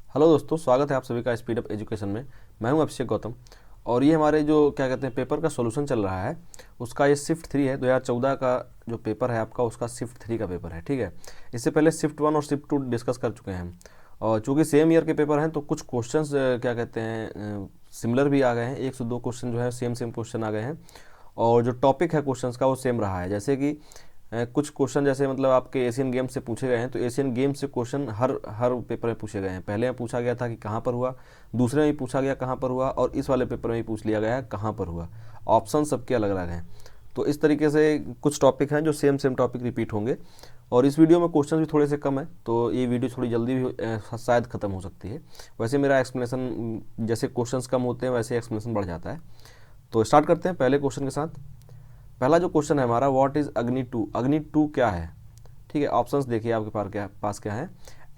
Hello दोस्तों, स्वागत है आप सभी का स्पीड अप एजुकेशन में। मैं हूं अभिषेक गौतम और ये हमारे जो क्या कहते हैं पेपर का सॉल्यूशन चल रहा है उसका ये शिफ्ट 3 है। 2014 का जो पेपर है आपका उसका शिफ्ट 3 का पेपर है। ठीक है, इससे पहले शिफ्ट 1 और शिफ्ट 2 डिस्कस कर चुके हैं हम। और चूँकि सेम ईयर के पेपर हैं तो कुछ क्वेश्चंस क्या कहते हैं सिमिलर भी आ गए हैं। 1 से 2 क्वेश्चन जो है सेम सेम क्वेश्चन आ गए हैं और जो टॉपिक है क्वेश्चंस का वो सेम रहा है। जैसे कि कुछ क्वेश्चन जैसे मतलब आपके एशियन गेम्स से पूछे गए हैं तो एशियन गेम्स से क्वेश्चन हर हर पेपर में पूछे गए हैं। पहले में पूछा गया था कि कहाँ पर हुआ, दूसरे में भी पूछा गया कहाँ पर हुआ और इस वाले पेपर में भी पूछ लिया गया है कहाँ पर हुआ। ऑप्शन सबके अलग अलग हैं। तो इस तरीके से कुछ टॉपिक हैं जो सेम सेम टॉपिक रिपीट होंगे और इस वीडियो में क्वेश्चन भी थोड़े से कम है तो ये वीडियो थोड़ी जल्दी भी शायद ख़त्म हो सकती है। वैसे मेरा एक्सप्लेनेशन जैसे क्वेश्चंस कम होते हैं वैसे एक्सप्लेनेशन बढ़ जाता है। तो स्टार्ट करते हैं पहले क्वेश्चन के साथ। पहला जो क्वेश्चन है हमारा, व्हाट इज अग्नि 2। अग्नि 2 क्या है? ठीक है, ऑप्शंस देखिए आपके पास क्या है।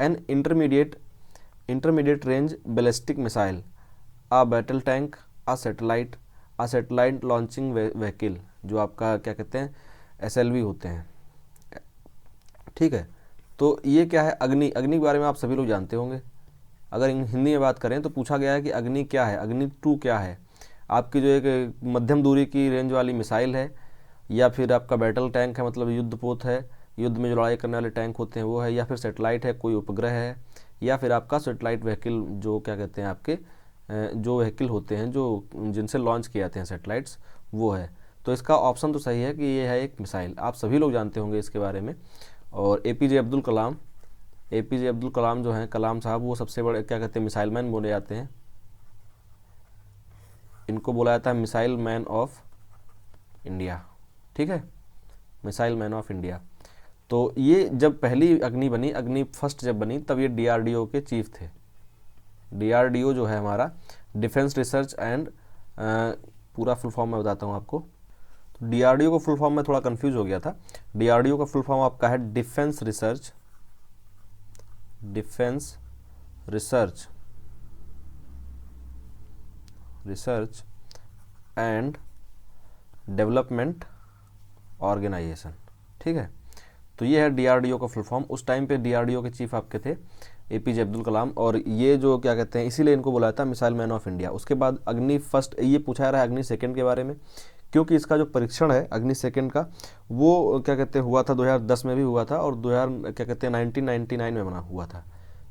An intermediate range ballistic missile, a battle tank, a satellite launching vehicle, जो आपका क्या कहते हैं एसएलवी होते हैं। ठीक है, तो ये क्या है अग्नि। अग्नि के बारे में आप सभी लोग जानते होंगे। अगर हिंदी में बात करें तो पूछा गया है कि अग्नि क्या है, अग्नि 2 क्या है। आपकी जो एक मध्यम दूरी की रेंज वाली मिसाइल है या फिर आपका बैटल टैंक है, मतलब युद्धपोत है, युद्ध में जो लड़ाई करने वाले टैंक होते हैं वो है, या फिर सेटेलाइट है, कोई उपग्रह है, या फिर आपका सेटेलाइट व्हीकल जो क्या कहते हैं आपके जो व्हीकल होते हैं जो जिनसे लॉन्च किए जाते हैं सेटेलाइट्स, वो है। तो इसका ऑप्शन तो सही है कि ये है एक मिसाइल। आप सभी लोग जानते होंगे इसके बारे में। और एपीजे अब्दुल कलाम जो हैं कलाम साहब, वो सबसे बड़े क्या कहते हैं मिसाइल मैन बोले जाते हैं। इनको बोला जाता है मिसाइल मैन ऑफ इंडिया। ठीक है, मिसाइल मैन ऑफ इंडिया। तो ये जब पहली अग्नि बनी, अग्नि फर्स्ट जब बनी, तब ये डीआरडीओ के चीफ थे। डीआरडीओ जो है हमारा डिफेंस रिसर्च एंड पूरा फुल फॉर्म मैं बताता हूँ आपको। तो डीआरडीओ का फुल फॉर्म में थोड़ा कंफ्यूज हो गया था। डीआरडीओ का फुल फॉर्म आपका है defence research and development organisation. ठीक है, तो ये है डीआरडीओ का फुल फॉर्म। उस टाइम पे डीआरडीओ के चीफ आपके थे एपीजे अब्दुल कलाम, और ये जो क्या कहते हैं इसीलिए इनको बुलाया था मिसाइल मैन ऑफ इंडिया। उसके बाद अग्नि फर्स्ट, ये पूछा जा रहा है अग्नि सेकंड के बारे में, क्योंकि इसका जो परीक्षण है अग्नि सेकंड का वो क्या कहते हैं हुआ था 2010 में भी हुआ था और 2000 क्या कहते हैं 1999 में बना हुआ था।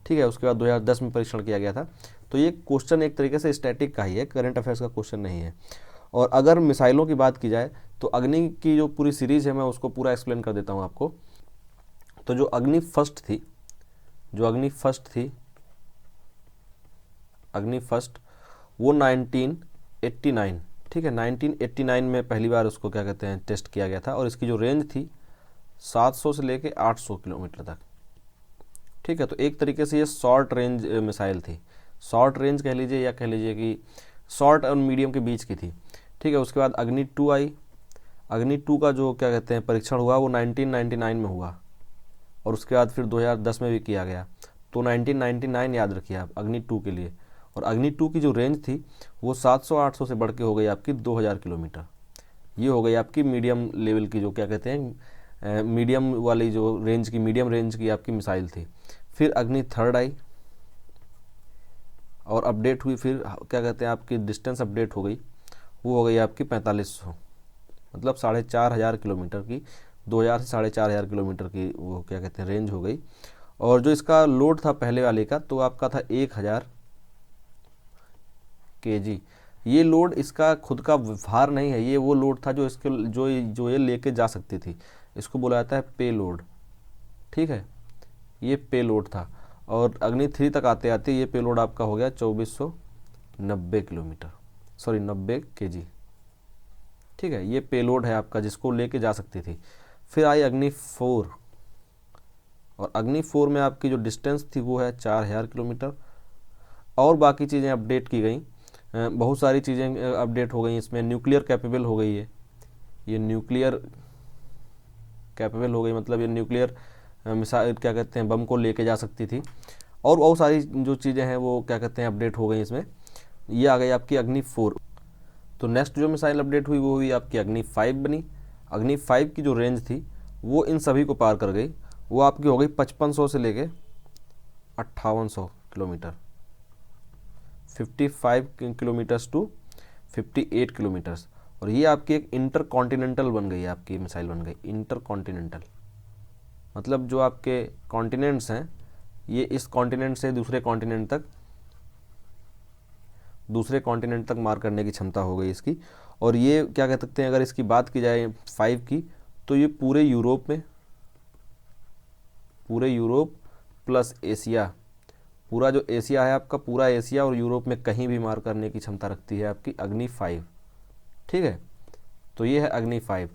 ठीक है, उसके बाद 2010 में परीक्षण किया गया था। तो ये क्वेश्चन एक तरीके से स्टैटिक का ही है, करंट अफेयर्स का क्वेश्चन नहीं है। और अगर मिसाइलों की बात की जाए तो अग्नि की जो पूरी सीरीज़ है मैं उसको पूरा एक्सप्लेन कर देता हूँ आपको। तो जो अग्नि फर्स्ट थी, अग्नि फर्स्ट वो 1989, ठीक है 1989 में पहली बार उसको क्या कहते हैं टेस्ट किया गया था और इसकी जो रेंज थी 700 से लेके 800 किलोमीटर तक। ठीक है, तो एक तरीके से ये शॉर्ट रेंज मिसाइल थी। शॉर्ट रेंज कह लीजिए या कह लीजिए कि शॉर्ट और मीडियम के बीच की थी। ठीक है, उसके बाद अग्नि 2 आई। अग्नि 2 का जो क्या कहते हैं परीक्षण हुआ वो 1999 में हुआ और उसके बाद फिर 2010 में भी किया गया। तो 1999 याद रखिए आप अग्नि 2 के लिए। और अग्नि 2 की जो रेंज थी वो 700-800 से बढ़ के हो गई आपकी 2000 किलोमीटर। ये हो गई आपकी मीडियम लेवल की जो क्या कहते हैं मीडियम वाली जो रेंज की, मीडियम रेंज की आपकी मिसाइल थी। फिर अग्नि थर्ड आई और अपडेट हुई, फिर क्या कहते हैं आपकी डिस्टेंस अपडेट हो गई, वो हो गई आपकी 4500, मतलब 4500 किलोमीटर की, 2000 से 4500 किलोमीटर की वो क्या कहते हैं रेंज हो गई। और जो इसका लोड था पहले वाले का तो आपका था 1000 केजी। ये लोड इसका खुद का भार नहीं है, ये वो लोड था जो इसके जो ये लेके जा सकती थी। इसको बोला जाता है पे लोड। ठीक है, ये पे लोड था। और अग्नि 3 तक आते आते ये पे लोड आपका हो गया 2490 किलोमीटर, सॉरी 90 केजी। ठीक है, ये पे लोड है आपका जिसको लेके जा सकती थी। फिर आई अग्नि 4 और अग्नि 4 में आपकी जो डिस्टेंस थी वो है 4000 किलोमीटर। और बाकी चीज़ें अपडेट की गई, बहुत सारी चीज़ें अपडेट हो गई इसमें। न्यूक्लियर कैपेबल हो गई है, ये न्यूक्लियर कैपेबल हो गई, मतलब ये न्यूक्लियर मिसाइल क्या कहते हैं बम को लेके जा सकती थी। और बहुत सारी जो चीज़ें हैं वो क्या कहते हैं अपडेट हो गई इसमें। ये आ गई आपकी अग्नि 4। तो नेक्स्ट जो मिसाइल अपडेट हुई वो हुई आपकी अग्नि 5 बनी। अग्नि 5 की जो रेंज थी वो इन सभी को पार कर गई, वो आपकी हो गई 5500 से लेके 5800 किलोमीटर। 55 kilometres to 58 kilometres. और ये आपकी एक इंटर कॉन्टिनेंटल बन गई, आपकी मिसाइल बन गई इंटर कॉन्टिनेंटल। मतलब जो आपके कॉन्टिनेंट्स हैं, ये इस कॉन्टिनेंट से दूसरे कॉन्टिनेंट तक मार करने की क्षमता हो गई इसकी। और ये क्या कह सकते हैं, अगर इसकी बात की जाए 5 की, तो ये पूरे यूरोप प्लस एशिया, पूरा जो एशिया है आपका, पूरा एशिया और यूरोप में कहीं भी मार करने की क्षमता रखती है आपकी अग्नि 5। ठीक है, तो ये है अग्नि 5।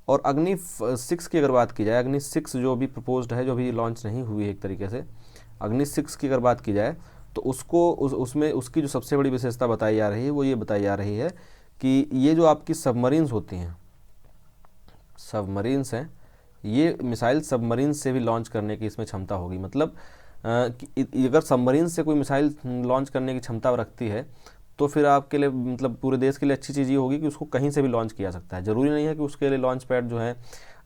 और अग्नि 6 की अगर बात की जाए, अग्नि 6 जो भी प्रपोज्ड है, जो भी लॉन्च नहीं हुई है एक तरीके से, अग्नि 6 की अगर बात की जाए तो उसको उसमें उसकी जो सबसे बड़ी विशेषता बताई जा रही है वो ये बताई जा रही है कि ये जो आपकी सबमरीन्स होती हैं, सबमरीन्स हैं, ये मिसाइल सबमरीन से भी लॉन्च करने की इसमें क्षमता होगी। मतलब कि अगर सबमरीन से कोई मिसाइल लॉन्च करने की क्षमता रखती है तो फिर आपके लिए, मतलब पूरे देश के लिए अच्छी चीज़ ये होगी कि उसको कहीं से भी लॉन्च किया सकता है। ज़रूरी नहीं है कि उसके लिए लॉन्च पैड जो है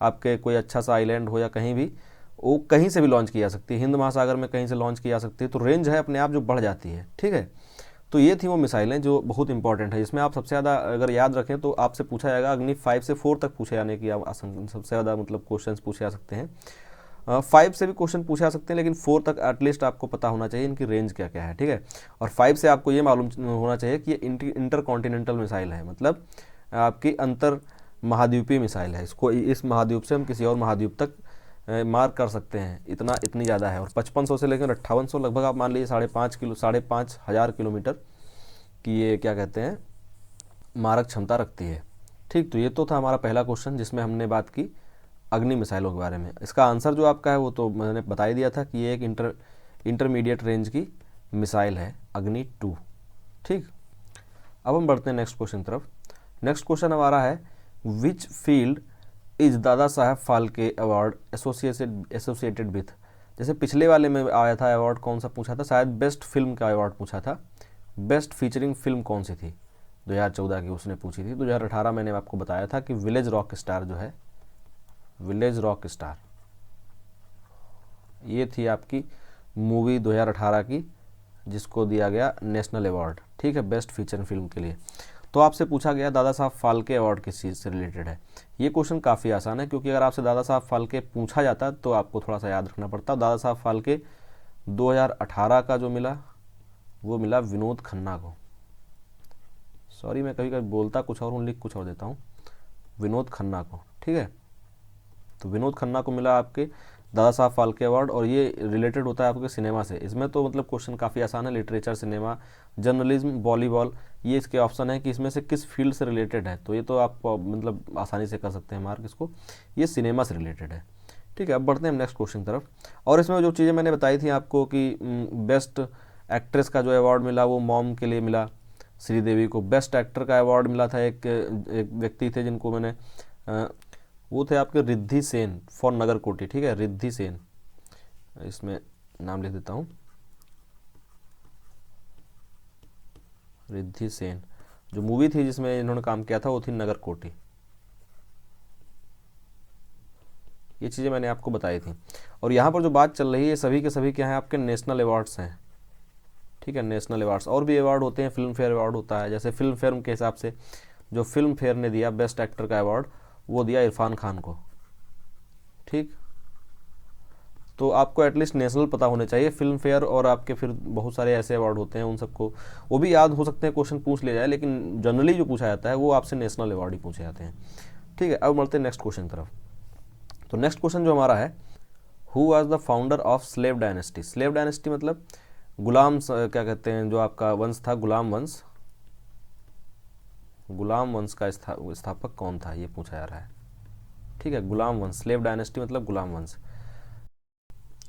आपके कोई अच्छा सा आइलैंड हो या कहीं भी, वो कहीं से भी लॉन्च की जा सकती है, हिंद महासागर में कहीं से लॉन्च की जा सकती है। तो रेंज है अपने आप जो बढ़ जाती है। ठीक है, तो ये थी वो मिसाइलें जो बहुत इंपॉर्टेंट है। इसमें आप सबसे ज़्यादा अगर याद रखें तो आपसे पूछा जाएगा अग्नि 5 से 4 तक पूछे जाने की सबसे ज़्यादा मतलब क्वेश्चन पूछे जा सकते हैं। 5 से भी क्वेश्चन पूछे जा सकते हैं, लेकिन 4 तक एटलीस्ट आपको पता होना चाहिए इनकी रेंज क्या क्या है। ठीक है, और 5 से आपको ये मालूम होना चाहिए कि ये इंटर कॉन्टिनेंटल मिसाइल है, मतलब आपकी अंतर महाद्वीपीय मिसाइल है। इसको इस महाद्वीप से हम किसी और महाद्वीप तक मार कर सकते हैं, इतनी ज़्यादा है। और 5500 से लेकर 5800 लगभग आप मान लीजिए 5.5 हज़ार किलोमीटर की ये क्या कहते हैं मारक क्षमता रखती है। ठीक, तो ये तो था हमारा पहला क्वेश्चन जिसमें हमने बात की अग्नि मिसाइलों के बारे में। इसका आंसर जो आपका है वो तो मैंने बता ही दिया था कि ये एक इंटरमीडिएट रेंज की मिसाइल है, अग्नि 2। ठीक, अब हम बढ़ते हैं नेक्स्ट क्वेश्चन तरफ। नेक्स्ट क्वेश्चन हमारा है, which field is Dada Saheb Phalke award associated with. जैसे पिछले वाले में आया था अवार्ड, कौन सा पूछा था, शायद बेस्ट फिल्म का अवार्ड पूछा था। बेस्ट फीचरिंग फिल्म कौन सी थी 2014 की, उसने पूछी थी। 2018 मैंने आपको बताया था कि विलेज रॉक स्टार जो है, विलेज रॉक स्टार, ये थी आपकी मूवी 2018 की जिसको दिया गया नेशनल अवार्ड। ठीक है, बेस्ट फीचर फिल्म के लिए। तो आपसे पूछा गया दादा साहब फाल्के अवार्ड किस चीज़ से रिलेटेड है। ये क्वेश्चन काफ़ी आसान है, क्योंकि अगर आपसे दादा साहब फाल्के पूछा जाता तो आपको थोड़ा सा याद रखना पड़ता। दादा साहब फाल्के 2018 का जो मिला वो मिला विनोद खन्ना को। सॉरी, मैं कभी कभी बोलता कुछ और हूँ, लिख कुछ और देता हूँ, विनोद खन्ना को। ठीक है, तो विनोद खन्ना को मिला आपके दादा साहब फाल्के अवार्ड, और ये रिलेटेड होता है आपके सिनेमा से। इसमें तो मतलब क्वेश्चन काफ़ी आसान है, लिटरेचर, सिनेमा, जर्नलिज्म, वॉलीबॉल, ये इसके ऑप्शन है कि इसमें से किस फील्ड से रिलेटेड है। तो ये तो आप मतलब आसानी से कर सकते हैं मार्क इसको, ये सिनेमा से रिलेटेड है। ठीक है, अब बढ़ते हैं हम नेक्स्ट क्वेश्चन तरफ। और इसमें जो चीज़ें मैंने बताई थी आपको कि बेस्ट एक्ट्रेस का जो अवार्ड मिला वो मॉम के लिए मिला, श्रीदेवी को। बेस्ट एक्टर का अवार्ड मिला था, एक व्यक्ति थे जिनको मैंने वो थे आपके रिद्धि सेन फॉर नगरकोटी। ठीक है, रिद्धि सेन, इसमें नाम लिख देता हूँ, रिद्धि सेन। जो मूवी थी जिसमें इन्होंने काम किया था वो थी नगरकोटी। ये चीज़ें मैंने आपको बताई थी। और यहाँ पर जो बात चल रही है सभी के सभी क्या हैं, आपके नेशनल अवार्ड्स हैं। ठीक है, नेशनल अवार्ड्स। और भी अवार्ड होते हैं, फिल्म फेयर अवार्ड होता है। जैसे फिल्म फेयर के हिसाब से जो फिल्म फेयर ने दिया बेस्ट एक्टर का अवार्ड, वो दिया इरफान खान को। ठीक, तो आपको एटलीस्ट नेशनल पता होने चाहिए, फिल्म फेयर और आपके फिर बहुत सारे ऐसे अवार्ड होते हैं, उन सबको वो भी याद हो सकते हैं, क्वेश्चन पूछ लिया जाए, लेकिन जनरली जो पूछा जाता है वो आपसे नेशनल अवार्ड ही पूछे जाते हैं। ठीक है, अब बढ़ते हैं नेक्स्ट क्वेश्चन तरफ। तो नेक्स्ट क्वेश्चन जो हमारा है, who was the founder of slave dynasty. Slave dynasty मतलब गुलाम क्या कहते हैं, जो आपका वंश था गुलाम वंश, गुलाम वंश का स्थापक कौन था ये पूछा जा रहा है। ठीक है, गुलाम वंश, स्लेव डायनेस्टी मतलब गुलाम वंश।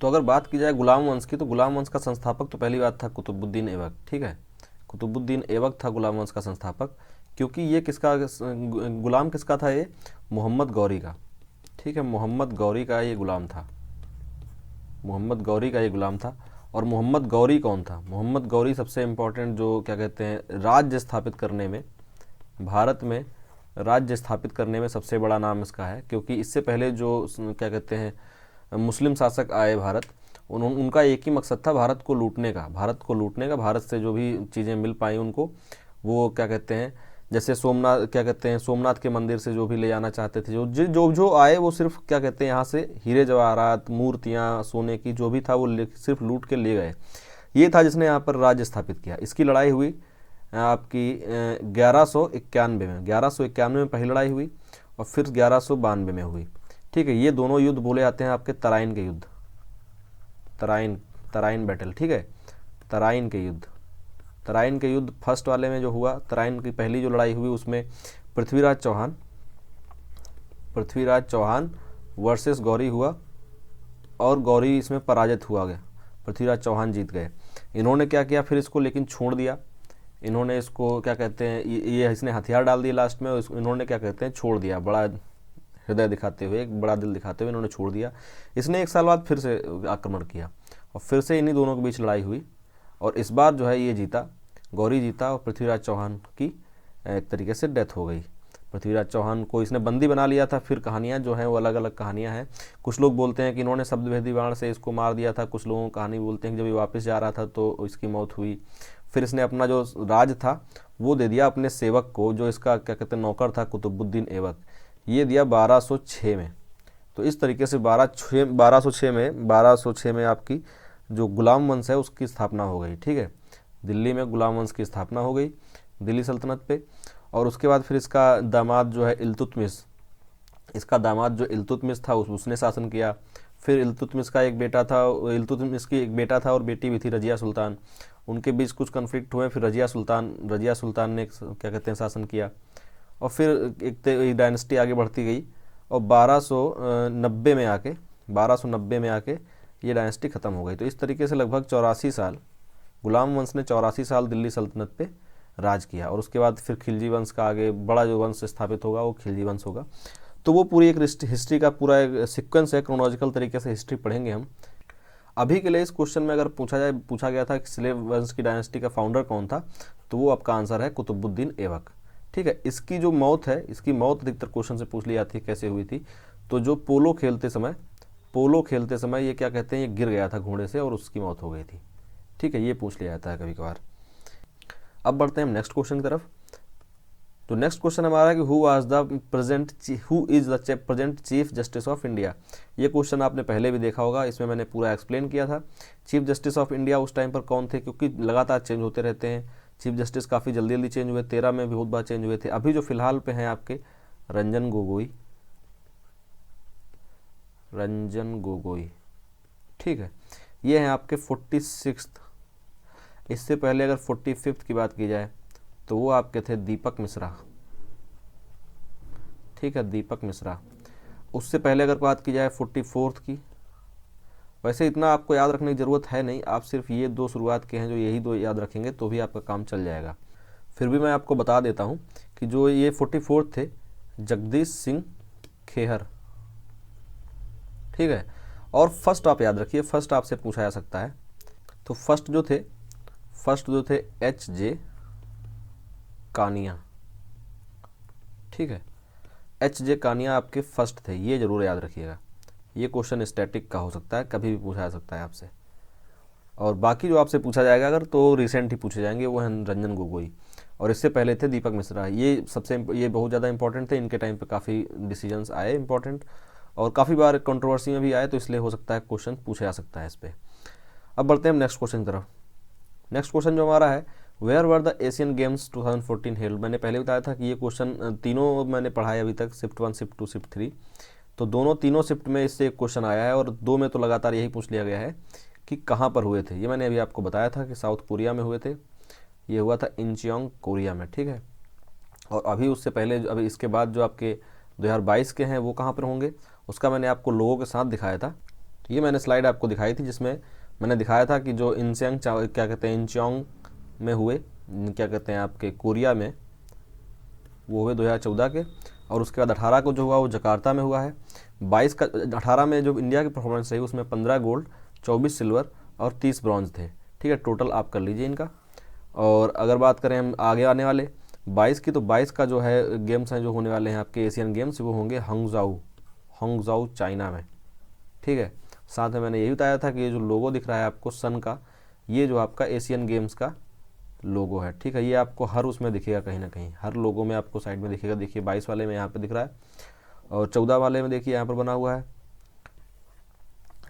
तो अगर बात की जाए गुलाम वंश की, तो गुलाम वंश का संस्थापक तो पहली बात था कुतुबुद्दीन ऐबक। ठीक है, कुतुबुद्दीन ऐबक था गुलाम वंश का संस्थापक, क्योंकि ये किसका गुलाम किसका था, ये मोहम्मद गौरी का। ठीक है, मोहम्मद गौरी का ये गुलाम था, मोहम्मद गौरी का ये गुलाम था। और मोहम्मद गौरी कौन था, मोहम्मद गौरी सबसे इम्पोर्टेंट जो क्या कहते हैं राज्य स्थापित करने में, भारत में राज्य स्थापित करने में सबसे बड़ा नाम इसका है, क्योंकि इससे पहले जो क्या कहते हैं मुस्लिम शासक आए भारत, उनका एक ही मकसद था, भारत को लूटने का, भारत से जो भी चीज़ें मिल पाई उनको, वो क्या कहते हैं, जैसे सोमनाथ, क्या कहते हैं, सोमनाथ के मंदिर से जो भी ले जाना चाहते थे, जो आए वो सिर्फ क्या कहते हैं यहाँ से हीरे जवाहरात, मूर्तियाँ, सोने की जो भी था वो सिर्फ लूट के ले गए। ये था जिसने यहाँ पर राज्य स्थापित किया। इसकी लड़ाई हुई आपकी 1191 में पहली लड़ाई हुई और फिर 1192 में हुई। ठीक है, ये दोनों युद्ध बोले जाते हैं आपके तराइन के युद्ध, तराइन बैटल। ठीक है, तराइन के युद्ध फर्स्ट वाले में जो हुआ, तराइन की पहली जो लड़ाई हुई उसमें पृथ्वीराज चौहान वर्सेस गौरी हुआ और गौरी इसमें पराजित हुआ गया, पृथ्वीराज चौहान जीत गए। इन्होंने क्या किया फिर इसको लेकिन छोड़ दिया, इन्होंने इसको क्या कहते हैं, ये इसने हथियार डाल दिए लास्ट में, इन्होंने क्या कहते हैं छोड़ दिया, बड़ा हृदय दिखाते हुए, एक बड़ा दिल दिखाते हुए इन्होंने छोड़ दिया। इसने 1 साल बाद फिर से आक्रमण किया और फिर से इन्हीं दोनों के बीच लड़ाई हुई और इस बार जो है ये जीता, गौरी जीता और पृथ्वीराज चौहान की एक तरीके से डेथ हो गई। पृथ्वीराज चौहान को इसने बंदी बना लिया था। फिर कहानियाँ जो हैं वो अलग अलग कहानियाँ हैं। कुछ लोग बोलते हैं कि इन्होंने शब्दभेदी बाण से इसको मार दिया था, कुछ लोगों की कहानी बोलते हैं कि जब ये वापस जा रहा था तो इसकी मौत हुई। फिर इसने अपना जो राज था वो दे दिया अपने सेवक को, जो इसका क्या कहते हैं नौकर था, कुतुबुद्दीन ऐबक, ये दिया 1206 में। तो इस तरीके से 1206 में आपकी जो गुलाम वंश है उसकी स्थापना हो गई। ठीक है, दिल्ली में गुलाम वंश की स्थापना हो गई, दिल्ली सल्तनत पे। और उसके बाद फिर इसका दामाद जो है इल्तुतमिश, इसका दामाद जो इल्तुतमिश था उसने शासन किया। फिर इल्तुतमिश का एक बेटा था, इल्तुतमिश की एक बेटा था और बेटी भी थी, रजिया सुल्तान। उनके बीच कुछ कन्फ्लिक्ट हुए, फिर रजिया सुल्तान ने क्या कहते हैं शासन किया और फिर एक डायनेस्टी आगे बढ़ती गई और 1290 में आके ये डायनेस्टी ख़त्म हो गई। तो इस तरीके से लगभग 84 साल गुलाम वंश ने 84 साल दिल्ली सल्तनत पे राज किया और उसके बाद फिर खिलजी वंश का आगे बड़ा जो वंश स्थापित होगा वो खिलजी वंश होगा। तो वो पूरी एक हिस्ट्री का पूरा एक सीक्वेंस है, क्रोनोलॉजिकल तरीके से हिस्ट्री पढ़ेंगे हम। अभी के लिए इस क्वेश्चन में अगर पूछा गया था कि स्लेव वंश की डायनेस्टी का फाउंडर कौन था, तो वो आपका आंसर है कुतुबुद्दीन ऐबक। ठीक है, इसकी जो मौत है, इसकी मौत अधिकतर क्वेश्चन से पूछ ली जाती है कैसे हुई थी। तो जो पोलो खेलते समय ये क्या कहते हैं, ये गिर गया था घोड़े से और उसकी मौत हो गई थी। ठीक है, ये पूछ लिया जाता है कभी कभार। अब बढ़ते हैं हम नेक्स्ट क्वेश्चन की तरफ। तो नेक्स्ट क्वेश्चन हमारा है कि who is the present chief justice of India. ये क्वेश्चन आपने पहले भी देखा होगा, इसमें मैंने पूरा एक्सप्लेन किया था। चीफ जस्टिस ऑफ इंडिया उस टाइम पर कौन थे, क्योंकि लगातार चेंज होते रहते हैं। चीफ जस्टिस काफ़ी जल्दी चेंज हुए, 13 में भी बहुत बार चेंज हुए थे। अभी जो फिलहाल पे हैं आपके रंजन गोगोई। ठीक है, ये हैं आपके 46। इससे पहले अगर 45 की बात की जाए तो वो आपके थे दीपक मिश्रा। ठीक है, दीपक मिश्रा। उससे पहले अगर बात की जाए 44 की, वैसे इतना आपको याद रखने की ज़रूरत है नहीं, आप सिर्फ ये 2 शुरुआत के हैं, जो यही 2 याद रखेंगे तो भी आपका काम चल जाएगा। फिर भी मैं आपको बता देता हूँ कि जो ये 44 थे, जगदीश सिंह खेहर। ठीक है, और फर्स्ट आप याद रखिए, फर्स्ट आपसे पूछा जा सकता है। तो फर्स्ट जो थे H.J. कानिया। ठीक है, H.J. कानिया आपके फर्स्ट थे, ये जरूर याद रखिएगा। ये क्वेश्चन स्टैटिक का हो सकता है, कभी भी पूछा जा सकता है आपसे। और बाकी जो आपसे पूछा जाएगा अगर, तो रिसेंट ही पूछे जाएंगे, वो हैं रंजन गोगोई। और इससे पहले थे दीपक मिश्रा। ये बहुत ज़्यादा इंपॉर्टेंट थे, इनके टाइम पे काफ़ी डिसीजंस आए इंपॉर्टेंट और काफ़ी बार कंट्रोवर्सी में भी आए, तो इसलिए हो सकता है क्वेश्चन पूछा जा सकता है इस पर। अब बढ़ते हैं हम नेक्स्ट क्वेश्चन की तरफ। नेक्स्ट क्वेश्चन जो हमारा है, where were the Asian games 2014 held. मैंने पहले बताया था कि ये क्वेश्चन तीनों मैंने पढ़ाया अभी तक, शिफ्ट 1, शिफ्ट 2, शिफ्ट 3। तो तीनों शिफ्ट में इससे एक क्वेश्चन आया है और 2 में तो लगातार यही पूछ लिया गया है कि कहाँ पर हुए थे। ये मैंने अभी आपको बताया था कि साउथ कोरिया में हुए थे, ये हुआ था इंचियोंग कोरिया में। ठीक है, और अभी उससे पहले, अभी इसके बाद जो आपके 2022 के हैं वो कहाँ पर होंगे, उसका मैंने आपको लोगों के साथ दिखाया था। तो ये मैंने स्लाइड आपको दिखाई थी, जिसमें मैंने दिखाया था कि जो इंचियोंग में हुए, क्या कहते हैं आपके कोरिया में, वो हुए 2014 के। और उसके बाद 18 को जो हुआ वो जकार्ता में हुआ है। 18 में जो इंडिया की परफॉर्मेंस रही उसमें 15 गोल्ड, 24 सिल्वर और 30 ब्रॉन्ज थे। ठीक है, टोटल आप कर लीजिए इनका। और अगर बात करें हम आगे आने वाले 22 की, तो 22 का जो है गेम्स हैं जो होने वाले हैं आपके एशियन गेम्स, वो होंगे हंगजाऊ चाइना में। ठीक है, साथ में मैंने यही बताया था कि ये जो लोगो दिख रहा है आपको सन का, ये जो आपका एशियन गेम्स का लोगो है, ठीक है। ये आपको हर उसमें दिखेगा, कहीं ना कहीं हर लोगो में आपको साइड में दिखेगा। देखिए 22 वाले में यहाँ पे दिख रहा है, और 14 वाले में देखिए यहाँ पर बना हुआ है,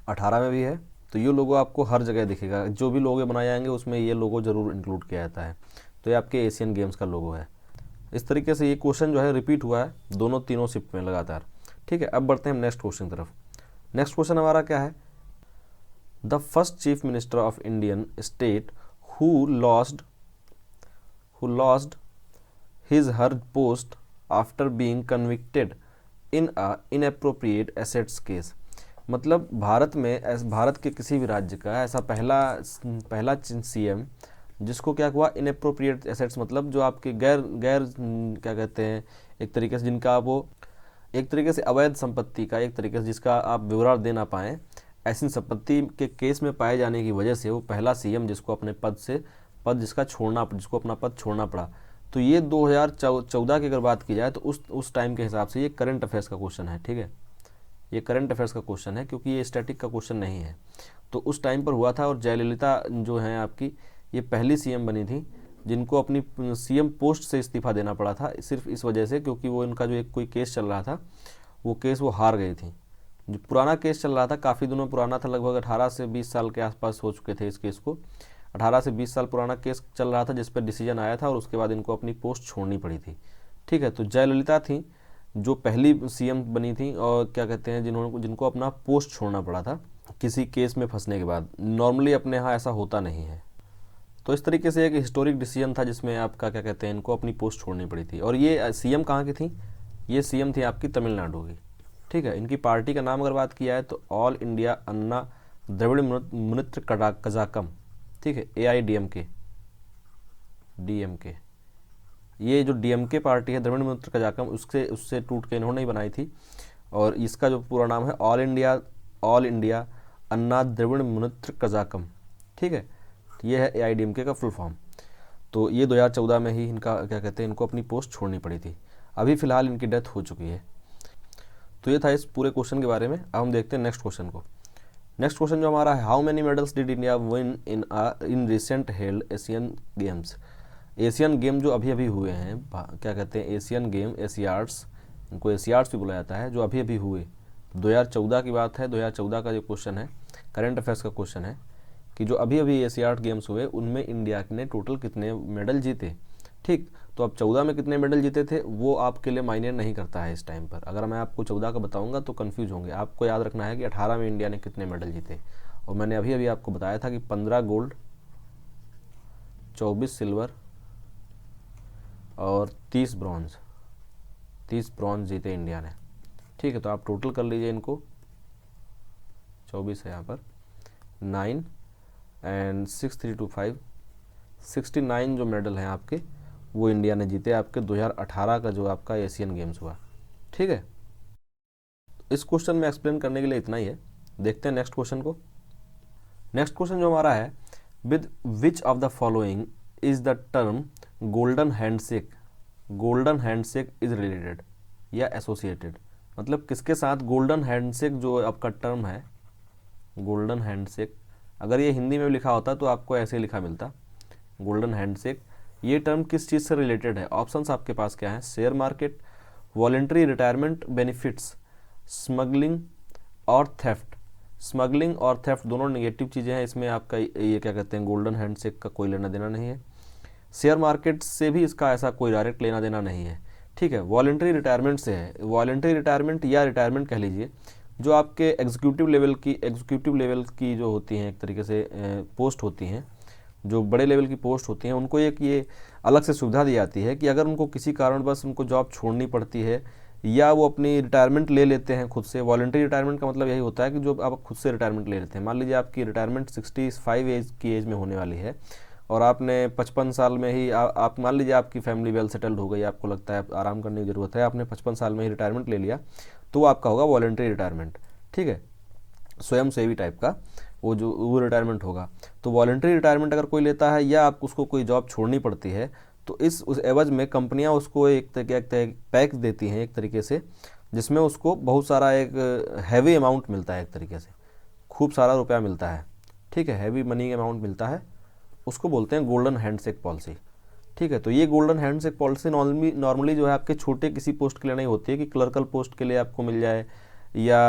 18 में भी है। तो ये लोगो आपको हर जगह दिखेगा, जो भी लोगो बनाए जाएंगे उसमें ये लोगो जरूर इंक्लूड किया जाता है। तो ये आपके एशियन गेम्स का लोगो है। इस तरीके से ये क्वेश्चन जो है रिपीट हुआ है दोनों तीनों शिफ्ट में लगातार, ठीक है। अब बढ़ते हैं हम नेक्स्ट क्वेश्चन की तरफ। नेक्स्ट क्वेश्चन हमारा क्या है, the first chief minister of Indian state who lost his her post after being convicted in a inappropriate assets case। मतलब भारत के किसी भी राज्य का ऐसा पहला सीएम जिसको क्या हुआ, इनएप्रोप्रिएट एसेट्स, मतलब जो आपके गैर क्या कहते हैं, एक तरीके से जिनका वो एक तरीके से अवैध संपत्ति का, एक तरीके से जिसका आप विवरण दे ना पाएँ, ऐसी संपत्ति के केस में पाए जाने की वजह से वो पहला सीएम जिसको अपने जिसको अपना पद छोड़ना पड़ा। तो ये 2014 की अगर बात की जाए तो उस टाइम के हिसाब से ये करंट अफेयर्स का क्वेश्चन है, ठीक है। ये करंट अफेयर्स का क्वेश्चन है क्योंकि ये स्टैटिक का क्वेश्चन नहीं है। तो उस टाइम पर हुआ था, और जयललिता जो है आपकी, ये पहली सीएम बनी थी जिनको अपनी सीएम पोस्ट से इस्तीफा देना पड़ा था, सिर्फ इस वजह से क्योंकि वो इनका जो एक कोई केस चल रहा था, वो केस वो हार गई थी। जो पुराना केस चल रहा था, काफ़ी दिनों पुराना था, लगभग 18 से 20 साल के आसपास हो चुके थे इस केस को। 18 से 20 साल पुराना केस चल रहा था जिस पर डिसीजन आया था, और उसके बाद इनको अपनी पोस्ट छोड़नी पड़ी थी, ठीक है। तो जयललिता थी जो पहली सीएम बनी थी, और क्या कहते हैं, जिनको अपना पोस्ट छोड़ना पड़ा था किसी केस में फंसने के बाद। नॉर्मली अपने यहाँ ऐसा होता नहीं है। तो इस तरीके से एक हिस्टोरिक डिसीजन था जिसमें आपका क्या कहते हैं, इनको अपनी पोस्ट छोड़नी पड़ी थी। और ये सीएम कहाँ की थी, ये सीएम थी आपकी तमिलनाडु की, ठीक है। इनकी पार्टी का नाम अगर बात किया है तो ऑल इंडिया अन्ना द्रविड़ मुनेत्र कजाकम, ठीक है, AIDMK, DMK। ये जो DMK पार्टी है, द्रविड़ मुनेत्र कजाकम, उससे टूट के इन्होंने ही बनाई थी। और इसका जो पूरा नाम है ऑल इंडिया अन्ना द्रविड़ मुनेत्र कजाकम, ठीक है। ये है AIDMK का फुल फॉर्म। तो ये 2014 में ही इनका क्या कहते हैं, इनको अपनी पोस्ट छोड़नी पड़ी थी। अभी फिलहाल इनकी डेथ हो चुकी है। तो ये था इस पूरे क्वेश्चन के बारे में। अब हम देखते हैं नेक्स्ट क्वेश्चन को। नेक्स्ट क्वेश्चन जो हमारा है, how many medals did India win in recent held Asian games. Asian game जो अभी अभी हुए हैं, क्या कहते हैं, एशियन गेम, एशियाड्स, इनको एशियाड्स भी बोला जाता है, जो अभी अभी हुए। 2014 की बात है, 2014 का जो क्वेश्चन है, करंट अफेयर्स का क्वेश्चन है कि जो अभी अभी एशियाड गेम्स हुए उनमें इंडिया ने टोटल कितने मेडल जीते, ठीक। तो अब 14 में कितने मेडल जीते थे वो आपके लिए मायने नहीं करता है इस टाइम पर। अगर मैं आपको 14 का बताऊंगा तो कंफ्यूज होंगे। आपको याद रखना है कि 18 में इंडिया ने कितने मेडल जीते, और मैंने अभी अभी आपको बताया था कि 15 गोल्ड, 24 सिल्वर और 30 ब्रॉन्ज जीते इंडिया ने, ठीक है। तो आप टोटल कर लीजिए इनको, 24 है यहाँ पर, 9 एंड 6 3 2 5, 69 जो मेडल हैं आपके वो इंडिया ने जीते आपके 2018 का जो आपका एशियन गेम्स हुआ, ठीक है। इस क्वेश्चन में एक्सप्लेन करने के लिए इतना ही है। देखते हैं नेक्स्ट क्वेश्चन को। नेक्स्ट क्वेश्चन जो हमारा है, with which of the following is the term golden handshake is related या एसोसिएटेड। मतलब किसके साथ गोल्डन हैंडशेक जो आपका टर्म है, गोल्डन हैंडशेक, अगर ये हिंदी में लिखा होता तो आपको ऐसे लिखा मिलता, गोल्डन हैंडशेक। ये टर्म किस चीज़ से रिलेटेड है? ऑप्शंस आपके पास क्या है, share market, voluntary retirement benefits, smuggling और थेफ्ट। स्मगलिंग और थेफ्ट दोनों नेगेटिव चीज़ें हैं, इसमें आपका ये क्या कहते हैं, गोल्डन हैंडशेक का कोई लेना देना नहीं है। शेयर मार्केट से भी इसका ऐसा कोई डायरेक्ट लेना देना नहीं है, ठीक है। वॉलेंट्री रिटायरमेंट से है, वॉलेंट्री रिटायरमेंट या रिटायरमेंट कह लीजिए, जो आपके एग्जीक्यूटिव लेवल की जो होती हैं, एक तरीके से पोस्ट होती हैं, जो बड़े लेवल की पोस्ट होती हैं, उनको एक ये अलग से सुविधा दी जाती है कि अगर उनको किसी कारणवश उनको जॉब छोड़नी पड़ती है या वो अपनी रिटायरमेंट ले लेते हैं खुद से। वॉलंटरी रिटायरमेंट का मतलब यही होता है कि जो आप खुद से रिटायरमेंट ले लेते हैं। मान लीजिए आपकी रिटायरमेंट 65 की एज में होने वाली है और आपने 55 साल में ही आप मान लीजिए आपकी फैमिली वेल सेटल्ड हो गई, आपको लगता है आराम करने की ज़रूरत है, आपने 55 साल में ही रिटायरमेंट ले लिया, तो आपका होगा वॉलंटरी रिटायरमेंट, ठीक है, स्वयं सेवी टाइप का वो रिटायरमेंट होगा। तो वॉलंटरी रिटायरमेंट अगर कोई लेता है या आप उसको कोई जॉब छोड़नी पड़ती है तो उस एवज में कंपनियां उसको एक पैक देती हैं एक तरीके से, जिसमें उसको बहुत सारा एक हैवी अमाउंट मिलता है, एक तरीके से खूब सारा रुपया मिलता है, ठीक है, हैवी मनी अमाउंट मिलता है, उसको बोलते हैं गोल्डन हैंडशेक पॉलिसी, ठीक है। तो ये गोल्डन हैंडशेक पॉलिसी नॉर्मली जो है आपके छोटे किसी पोस्ट के लिए नहीं होती है कि क्लर्कल पोस्ट के लिए आपको मिल जाए या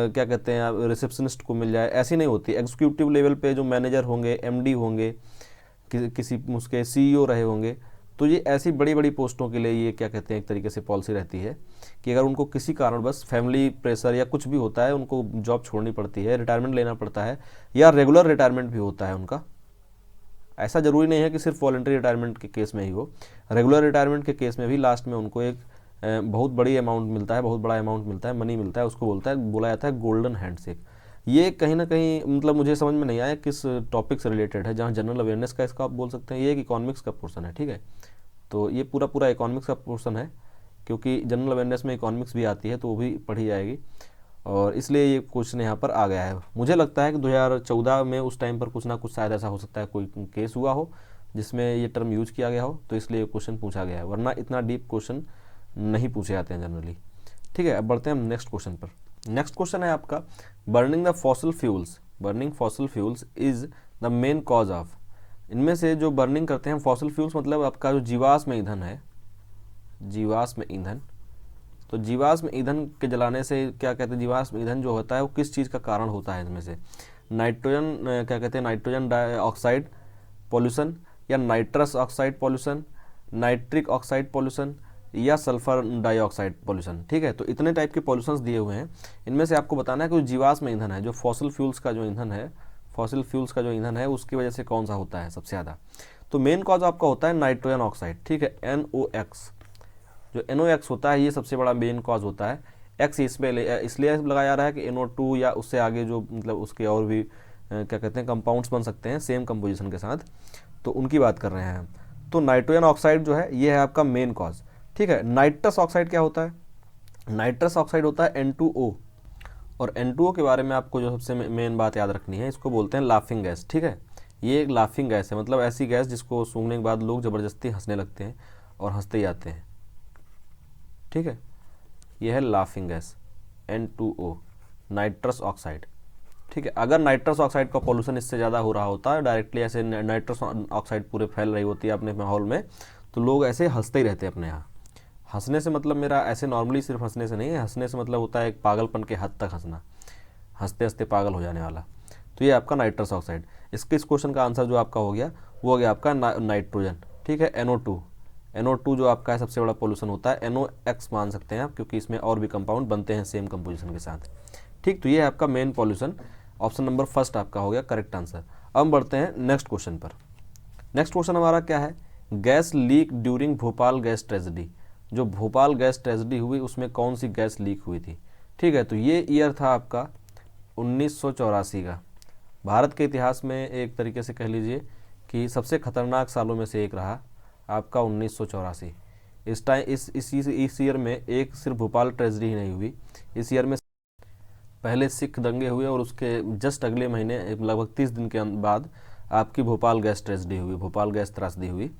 क्या कहते हैं आप रिसेप्शनिस्ट को मिल जाए, ऐसी नहीं होती। एग्जीक्यूटिव लेवल पे जो मैनेजर होंगे, एमडी होंगे, किसी उसके सीईओ रहे होंगे, तो ये ऐसी बड़ी बड़ी पोस्टों के लिए ये क्या कहते हैं एक तरीके से पॉलिसी रहती है कि अगर उनको किसी कारण बस फैमिली प्रेशर या कुछ भी होता है, उनको जॉब छोड़नी पड़ती है, रिटायरमेंट लेना पड़ता है या रेगुलर रिटायरमेंट भी होता है उनका, ऐसा ज़रूरी नहीं है कि सिर्फ वॉलंटरी रिटायरमेंट के केस में ही हो, रेगुलर रिटायरमेंट के केस में भी लास्ट में उनको एक बहुत बड़ी अमाउंट मिलता है, बहुत बड़ा अमाउंट मिलता है, मनी मिलता है, उसको बोला जाता है गोल्डन हैंडशेक। ये कहीं ना कहीं मतलब मुझे समझ में नहीं आया किस टॉपिक से रिलेटेड है, जहाँ जनरल अवेयरनेस का इसका आप बोल सकते हैं, ये एक इकोनॉमिक्स का पोर्सन है, ठीक है। तो ये पूरा इकोनॉमिक्स का पोर्सन है, क्योंकि जनरल अवेयरनेस में इकोनॉमिक्स भी आती है तो वो भी पढ़ी जाएगी, और इसलिए ये क्वेश्चन यहाँ पर आ गया है। मुझे लगता है कि 2014 में उस टाइम पर कुछ ना कुछ शायद ऐसा हो सकता है, कोई केस हुआ हो जिसमें ये टर्म यूज किया गया हो, तो इसलिए क्वेश्चन पूछा गया है, वरना इतना डीप क्वेश्चन नहीं पूछे जाते हैं जनरली, ठीक है। अब बढ़ते हैं हम नेक्स्ट क्वेश्चन पर। नेक्स्ट क्वेश्चन है आपका, burning the fossil fuels, burning fossil fuels is the main cause of, इनमें से जो बर्निंग करते हैं फॉसिल फ्यूल्स मतलब आपका जो जीवाश्म ईंधन है, जीवाश्म ईंधन, तो जीवाश्म ईंधन के जलाने से क्या कहते हैं, जीवाश्म ईंधन जो होता है वो किस चीज़ का कारण होता है, इसमें से नाइट्रोजन क्या कहते हैं, नाइट्रोजन डाइऑक्साइड पॉल्यूशन या nitrous oxide pollution, nitric oxide pollution या सल्फर डाइऑक्साइड पॉल्यूशन, ठीक है। तो इतने टाइप के पॉल्यूशंस दिए हुए हैं, इनमें से आपको बताना है कि जीवाश्म ईंधन है, जो फॉसिल फ्यूल्स का जो ईंधन है, फॉसिल फ्यूल्स का जो ईंधन है उसकी वजह से कौन सा होता है सबसे ज़्यादा। तो मेन कॉज आपका होता है नाइट्रोजन ऑक्साइड, ठीक है, NOx, जो NOx होता है ये सबसे बड़ा मेन कॉज होता है। एक्स इसमें इसलिए लगाया जा रहा है कि NO2 या उससे आगे जो मतलब उसके और भी क्या कहते हैं कंपाउंड्स बन सकते हैं सेम कंपोजिशन के साथ, तो उनकी बात कर रहे हैं हम। तो नाइट्रोजन ऑक्साइड जो है ये है आपका मेन कॉज, ठीक है। नाइट्रस ऑक्साइड क्या होता है, नाइट्रस ऑक्साइड होता है N2O, और N2O के बारे में आपको जो सबसे मेन बात याद रखनी है, इसको बोलते हैं लाफिंग गैस, ठीक है। ये एक लाफिंग गैस है, मतलब ऐसी गैस जिसको सूंघने के बाद लोग ज़बरदस्ती हंसने लगते हैं और हंसते ही आते हैं, ठीक है। यह है laughing gas N2O, nitrous oxide, ठीक है। अगर नाइट्रस ऑक्साइड का पॉल्यूशन इससे ज़्यादा हो रहा होता है, डायरेक्टली ऐसे नाइट्रस ऑक्साइड पूरे फैल रही होती है अपने माहौल में, तो लोग ऐसे हंसते ही रहते हैं अपने यहाँ। हंसने से मतलब मेरा ऐसे नॉर्मली सिर्फ हंसने से नहीं है, हंसने से मतलब होता है एक पागलपन के हद तक हंसना, हंसते हंसते पागल हो जाने वाला। तो ये आपका नाइट्रस ऑक्साइड। इस क्वेश्चन का आंसर जो आपका हो गया वो हो गया आपका नाइट्रोजन, ठीक है, NO2 जो आपका है सबसे बड़ा पोल्यूशन होता है, NOx मान सकते हैं आप, क्योंकि इसमें और भी कंपाउंड बनते हैं सेम कंपोजिशन के साथ, ठीक। तो ये है आपका main pollution, option number first आपका हो गया करेक्ट आंसर। अब हम बढ़ते हैं नेक्स्ट क्वेश्चन पर। नेक्स्ट क्वेश्चन हमारा क्या है, gas leak during Bhopal gas tragedy, जो भोपाल गैस ट्रेजेडी हुई उसमें कौन सी गैस लीक हुई थी, ठीक है। तो ये ईयर था आपका 1984 का, भारत के इतिहास में एक तरीके से कह लीजिए कि सबसे खतरनाक सालों में से एक रहा आपका 1984। इस टाइम इस ईयर में एक सिर्फ भोपाल ट्रेजेडी ही नहीं हुई, इस ईयर में पहले सिख दंगे हुए और उसके जस्ट अगले महीने लगभग 30 दिन के बाद आपकी भोपाल गैस ट्रेजेडी हुई, भोपाल गैस त्रासदी हुई।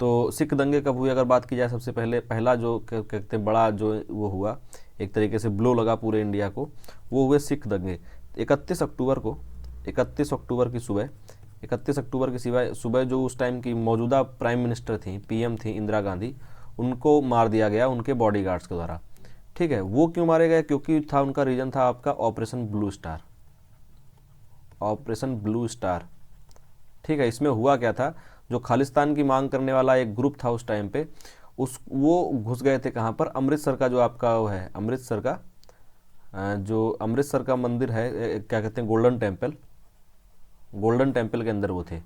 तो सिख दंगे कब हुए अगर बात की जाए, सबसे पहला जो कहते हैं बड़ा जो वो हुआ, एक तरीके से ब्लो लगा पूरे इंडिया को, वो हुए सिख दंगे 31 अक्टूबर की सुबह, 31 अक्टूबर की सुबह जो उस टाइम की मौजूदा प्राइम मिनिस्टर थी, PM थी इंदिरा गांधी, उनको मार दिया गया उनके बॉडीगार्ड्स के द्वारा, ठीक है। वो क्यों मारे गए, क्योंकि था उनका रीजन था आपका operation blue star, operation blue star, ठीक है। इसमें हुआ क्या था, जो खालिस्तान की मांग करने वाला एक ग्रुप था उस टाइम पे, वो घुस गए थे कहाँ पर, अमृतसर का जो आपका वो है, अमृतसर का मंदिर है, क्या कहते हैं गोल्डन टेम्पल के अंदर वो थे,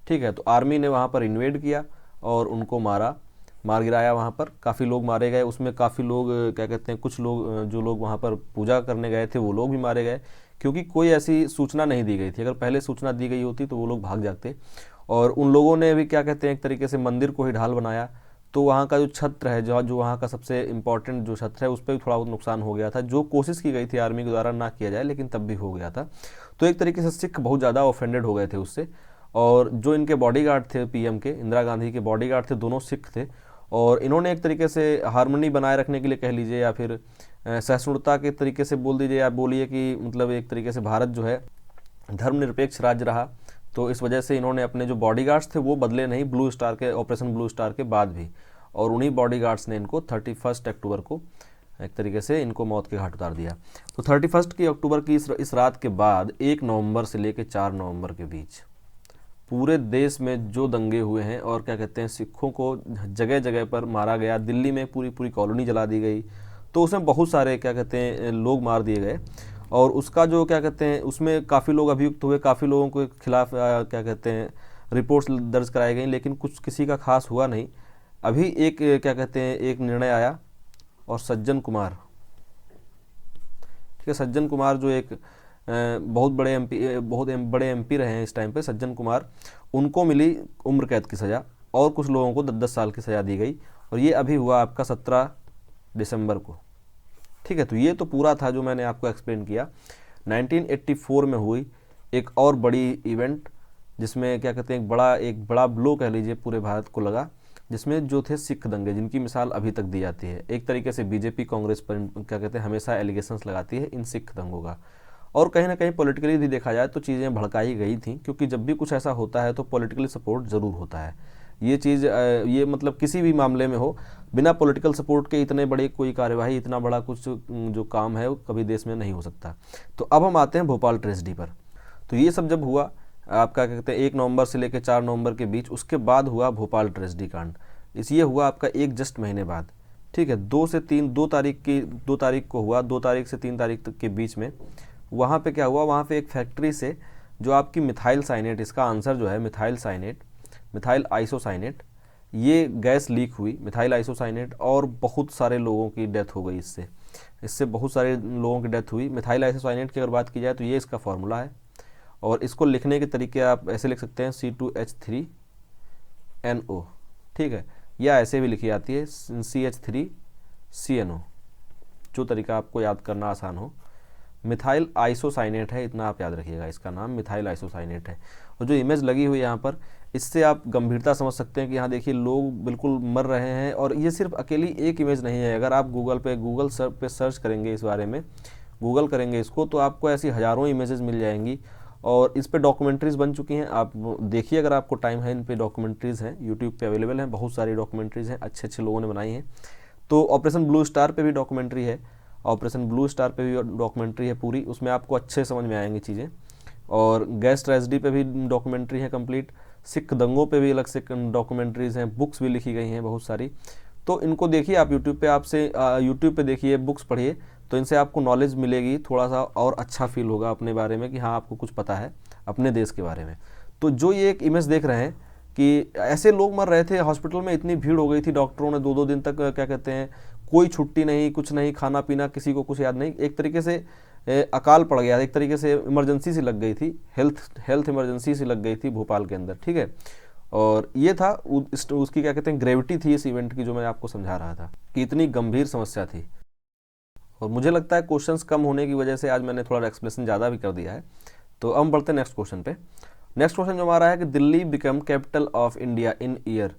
ठीक है। तो आर्मी ने वहाँ पर इन्वेड किया और उनको मार गिराया, वहाँ पर काफ़ी लोग मारे गए, उसमें काफ़ी लोग क्या कहते हैं कुछ लोग जो लोग वहाँ पर पूजा करने गए थे वो लोग भी मारे गए, क्योंकि कोई ऐसी सूचना नहीं दी गई थी। अगर पहले सूचना दी गई होती तो वो लोग भाग जाते, और उन लोगों ने भी क्या कहते हैं एक तरीके से मंदिर को ही ढाल बनाया। तो वहाँ का जो छत्र है, जो वहाँ का सबसे इम्पॉर्टेंट जो छत्र है, उस पर भी थोड़ा बहुत नुकसान हो गया था, जो कोशिश की गई थी आर्मी के द्वारा ना किया जाए, लेकिन तब भी हो गया था। तो एक तरीके से सिख बहुत ज़्यादा ऑफेंडेड हो गए थे उससे, और जो इनके बॉडीगार्ड थे PM के, इंदिरा गांधी के बॉडीगार्ड थे, दोनों सिख थे, और इन्होंने एक तरीके से हार्मनी बनाए रखने के लिए कह लीजिए, या फिर सहिष्णुता के तरीके से बोल दीजिए, या बोलिए कि मतलब एक तरीके से भारत जो है धर्मनिरपेक्ष राज्य रहा, तो इस वजह से इन्होंने अपने जो बॉडीगार्ड्स थे वो बदले नहीं ब्लू स्टार के, ऑपरेशन ब्लू स्टार के बाद भी, और उन्हीं बॉडीगार्ड्स ने इनको 31 अक्टूबर को एक तरीके से इनको मौत के घाट उतार दिया। तो 31 की अक्टूबर की इस रात के बाद 1 नवंबर से लेकर 4 नवंबर के बीच पूरे देश में जो दंगे हुए हैं, और क्या कहते हैं, सिखों को जगह जगह पर मारा गया, दिल्ली में पूरी पूरी कॉलोनी जला दी गई, तो उसमें बहुत सारे क्या कहते हैं लोग मार दिए गए। और उसका जो क्या कहते हैं उसमें काफ़ी लोग अभियुक्त हुए, काफ़ी लोगों के खिलाफ क्या कहते हैं रिपोर्ट्स दर्ज कराई गई, लेकिन कुछ किसी का खास हुआ नहीं। अभी एक क्या कहते हैं एक निर्णय आया, और सज्जन कुमार, ठीक है, सज्जन कुमार जो एक बहुत बड़े एमपी रहे हैं इस टाइम पे, सज्जन कुमार, उनको मिली उम्र कैद की सज़ा, और कुछ लोगों को 10-10 साल की सज़ा दी गई। और ये अभी हुआ आपका 17 दिसंबर को, ठीक है। तो ये तो पूरा था जो मैंने आपको एक्सप्लेन किया। 1984 में हुई एक और बड़ी इवेंट, जिसमें क्या कहते हैं एक बड़ा ब्लो कह लीजिए पूरे भारत को लगा, जिसमें जो थे सिख दंगे, जिनकी मिसाल अभी तक दी जाती है। एक तरीके से बीजेपी कांग्रेस पर क्या कहते हैं हमेशा एलिगेशंस लगाती है इन सिख दंगों का, और कहीं ना कहीं पॉलिटिकली भी देखा जाए तो चीज़ें भड़काई गई थी, क्योंकि जब भी कुछ ऐसा होता है तो पॉलिटिकली सपोर्ट ज़रूर होता है। ये चीज़ ये मतलब किसी भी मामले में हो, बिना पॉलिटिकल सपोर्ट के इतने बड़े कोई कार्यवाही, इतना बड़ा कुछ जो काम है वो कभी देश में नहीं हो सकता। तो अब हम आते हैं भोपाल ट्रेजेडी पर। तो ये सब जब हुआ आपका क्या कहते हैं 1 नवंबर से लेकर 4 नवंबर के बीच, उसके बाद हुआ भोपाल ट्रेजेडी कांड। ये हुआ आपका एक जस्ट महीने बाद, ठीक है, 2 तारीख को हुआ, 2 तारीख से 3 तारीख तक के बीच में। वहाँ पे क्या हुआ, वहाँ पे एक फैक्ट्री से जो आपकी मिथाइल साइनेट, इसका आंसर जो है मिथाइल साइनेट, मिथाइल आइसोसाइनेट, ये गैस लीक हुई, मिथाइल आइसोसाइनेट, और बहुत सारे लोगों की डेथ हो गई इससे बहुत सारे लोगों की डेथ हुई। मिथाइल आइसोसाइनेट की अगर बात की जाए तो ये इसका फार्मूला है, और इसको लिखने के तरीके आप ऐसे लिख सकते हैं C2H3NO, ठीक है, या ऐसे भी लिखी जाती है CH3CNO, जो तरीका आपको याद करना आसान हो। मिथाइल आइसोसाइनेट है, इतना आप याद रखिएगा, इसका नाम मिथाइल आइसोसाइनेट है। और जो इमेज लगी हुई है यहाँ पर, इससे आप गंभीरता समझ सकते हैं कि यहाँ देखिए लोग बिल्कुल मर रहे हैं। और ये सिर्फ अकेली एक इमेज नहीं है, अगर आप गूगल पे सर्च करेंगे इस बारे में, गूगल करेंगे इसको, तो आपको ऐसी हज़ारों इमेजेस मिल जाएंगी। और इस पे डॉक्यूमेंट्रीज़ बन चुकी हैं, आप देखिए अगर आपको टाइम है, इन पे डॉक्यूमेंट्रीज़ हैं, यूट्यूब पे अवेलेबल हैं, बहुत सारी डॉक्यूमेंट्रीज़ हैं, अच्छे अच्छे लोगों ने बनाई हैं। तो ऑपरेशन ब्लू स्टार पे भी डॉक्यूमेंट्री है, ऑपरेशन ब्लू स्टार पे भी डॉक्यूमेंट्री है पूरी, उसमें आपको अच्छे समझ में आएंगी चीज़ें। और गैस ट्रेजेडी पे भी डॉक्यूमेंट्री है कंप्लीट, सिख दंगों पे भी अलग से डॉक्यूमेंट्रीज़ हैं, बुक्स भी लिखी गई हैं बहुत सारी। तो इनको देखिए आप यूट्यूब पे देखिए, बुक्स पढ़िए, तो इनसे आपको नॉलेज मिलेगी, थोड़ा सा और अच्छा फील होगा अपने बारे में कि हाँ आपको कुछ पता है अपने देश के बारे में। तो जो ये एक इमेज देख रहे हैं कि ऐसे लोग मर रहे थे, हॉस्पिटल में इतनी भीड़ हो गई थी, डॉक्टरों ने 2-2 दिन तक क्या कहते हैं कोई छुट्टी नहीं, कुछ नहीं, खाना पीना किसी को कुछ याद नहीं, एक तरीके से अकाल पड़ गया, एक तरीके से इमरजेंसी सी लग गई थी, हेल्थ इमरजेंसी सी लग गई थी भोपाल के अंदर, ठीक है। और ये था उसकी क्या कहते हैं ग्रेविटी थी इस इवेंट की, जो मैं आपको समझा रहा था कि इतनी गंभीर समस्या थी। और मुझे लगता है क्वेश्चंस कम होने की वजह से आज मैंने थोड़ा एक्सप्लेनेशन ज़्यादा भी कर दिया है। तो अब हम बढ़ते हैं नेक्स्ट क्वेश्चन पे। नेक्स्ट क्वेश्चन जो हमारा है कि Delhi become capital of India in year,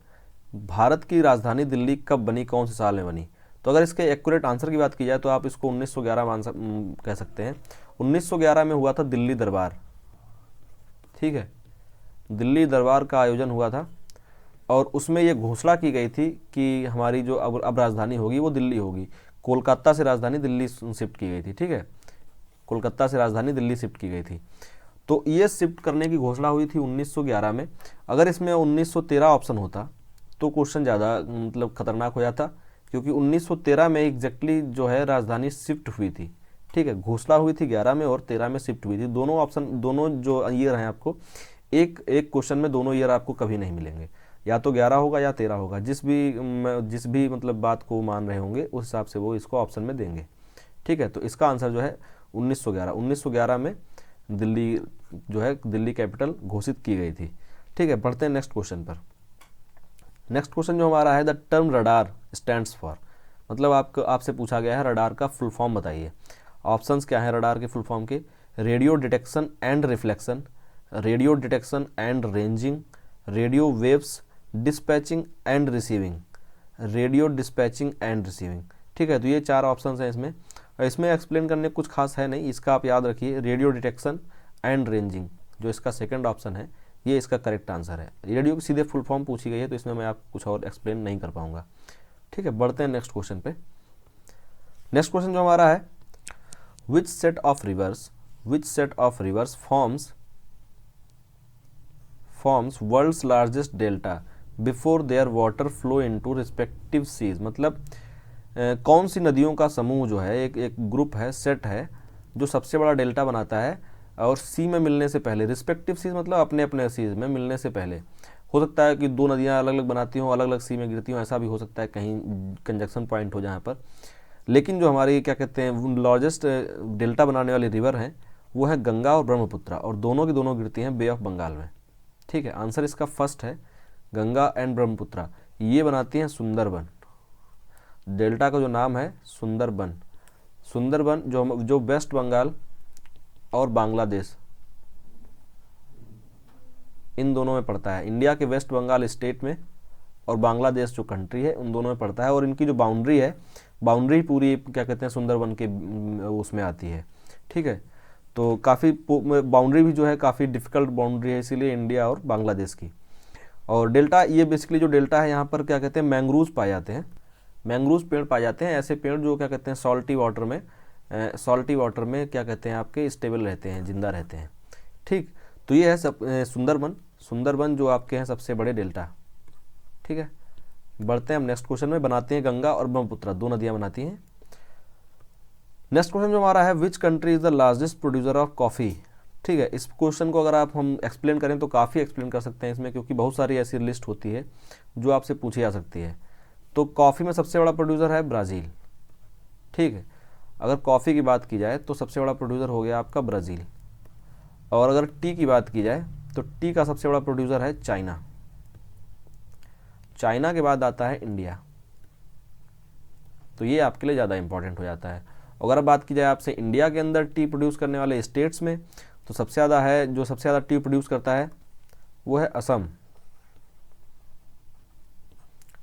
Bharat की राजधानी दिल्ली कब बनी, कौन से साल में बनी। तो अगर इसके एक्यूरेट आंसर की बात की जाए तो आप इसको 1911 कह सकते हैं। 1911 में हुआ था दिल्ली दरबार, ठीक है, दिल्ली दरबार का आयोजन हुआ था, और उसमें ये घोषणा की गई थी कि हमारी जो अब राजधानी होगी वो दिल्ली होगी। कोलकाता से राजधानी दिल्ली शिफ्ट की गई थी, ठीक है, कोलकाता से राजधानी दिल्ली शिफ्ट की गई थी। तो ये शिफ्ट करने की घोषणा हुई थी 1911 में। अगर इसमें 1913 ऑप्शन होता तो क्वेश्चन ज़्यादा मतलब खतरनाक हो जाता, क्योंकि 1913 में एग्जैक्टली जो है राजधानी शिफ्ट हुई थी, ठीक है, घोषणा हुई थी 11 में और 13 में शिफ्ट हुई थी। दोनों ऑप्शन, दोनों जो ईयर हैं आपको एक क्वेश्चन में दोनों ईयर आपको कभी नहीं मिलेंगे, या तो 11 होगा या 13 होगा, जिस भी मतलब बात को मान रहे होंगे उस हिसाब से वो इसको ऑप्शन में देंगे, ठीक है। तो इसका आंसर जो है 1911 में दिल्ली जो है दिल्ली कैपिटल घोषित की गई थी, ठीक है। बढ़ते हैं नेक्स्ट क्वेश्चन पर। नेक्स्ट क्वेश्चन जो हमारा है, the term radar stands for, मतलब आपसे पूछा गया है रडार का फुल फॉर्म बताइए। ऑप्शंस क्या है रडार के फुल फॉर्म के, radio detection and reflection, radio detection and ranging, radio waves dispatching and receiving, radio dispatching and receiving, ठीक है। तो ये 4 ऑप्शंस हैं इसमें एक्सप्लेन करने कुछ खास है नहीं, इसका आप याद रखिए, रेडियो डिटेक्शन एंड रेंजिंग, जो इसका सेकंड ऑप्शन है ये इसका करेक्ट आंसर है। रेडियो की सीधे फुल फॉर्म पूछी गई है तो इसमें मैं आपको कुछ और एक्सप्लेन नहीं कर पाऊंगा। ठीक है, बढ़ते हैं नेक्स्ट क्वेश्चन पे। नेक्स्ट क्वेश्चन जो हमारा है, which set of rivers forms world's largest delta before their water flow into respective seas. मतलब कौन सी नदियों का समूह जो है, एक ग्रुप है, सेट है, जो सबसे बड़ा डेल्टा बनाता है और सी में मिलने से पहले, रिस्पेक्टिव सीज मतलब अपने अपने सीज में मिलने से पहले। हो सकता है कि दो नदियां अलग अलग बनाती हों, अलग अलग सी में गिरती हों, ऐसा भी हो सकता है, कहीं कंजक्शन पॉइंट हो जहाँ पर। लेकिन जो हमारी क्या कहते हैं लार्जेस्ट डेल्टा बनाने वाली रिवर हैं वो है गंगा और ब्रह्मपुत्रा, और दोनों की दोनों गिरती हैं बे ऑफ बंगाल में। ठीक है, आंसर इसका फर्स्ट है, गंगा एंड ब्रह्मपुत्रा ये बनाती हैं सुंदरबन। डेल्टा का जो नाम है सुंदरबन। सुंदरबन जो वेस्ट बंगाल और बांग्लादेश इन दोनों में पड़ता है। इंडिया के वेस्ट बंगाल स्टेट में और बांग्लादेश जो कंट्री है उन दोनों में पड़ता है, और इनकी जो बाउंड्री है, बाउंड्री पूरी क्या कहते हैं सुंदरबन के उसमें आती है। ठीक है, तो काफ़ी बाउंड्री भी जो है काफ़ी डिफ़िकल्ट बाउंड्री है, इसीलिए इंडिया और बांग्लादेश की। और डेल्टा, ये बेसिकली जो डेल्टा है यहाँ पर क्या कहते हैं मैंग्रोव्स पाए जाते हैं, मैंग्रोव्स पेड़ पाए जाते हैं, ऐसे पेड़ जो क्या कहते हैं सॉल्टी वाटर में क्या कहते हैं आपके स्टेबल रहते हैं, जिंदा रहते हैं। ठीक, तो ये है सुंदरबन जो आपके हैं सबसे बड़े डेल्टा। ठीक है, बढ़ते हैं हम नेक्स्ट क्वेश्चन में। बनाते हैं गंगा और ब्रह्मपुत्रा, दो नदियां बनाती हैं। नेक्स्ट क्वेश्चन जो हमारा है, which country is the largest producer of coffee. ठीक है, इस क्वेश्चन को अगर हम एक्सप्लेन करें तो काफ़ी एक्सप्लेन कर सकते हैं इसमें, क्योंकि बहुत सारी ऐसी लिस्ट होती है जो आपसे पूछी जा सकती है। तो कॉफ़ी में सबसे बड़ा प्रोड्यूसर है ब्राज़ील। ठीक है, अगर कॉफ़ी की बात की जाए तो सबसे बड़ा प्रोड्यूसर हो गया आपका ब्राज़ील। और अगर टी की बात की जाए तो टी का सबसे बड़ा प्रोड्यूसर है चाइना। चाइना के बाद आता है इंडिया, तो ये आपके लिए ज़्यादा इंपॉर्टेंट हो जाता है। अगर बात की जाए आपसे इंडिया के अंदर टी प्रोड्यूस करने वाले स्टेट्स में, तो सबसे ज़्यादा है, जो सबसे ज़्यादा टी प्रोड्यूस करता है वो है असम।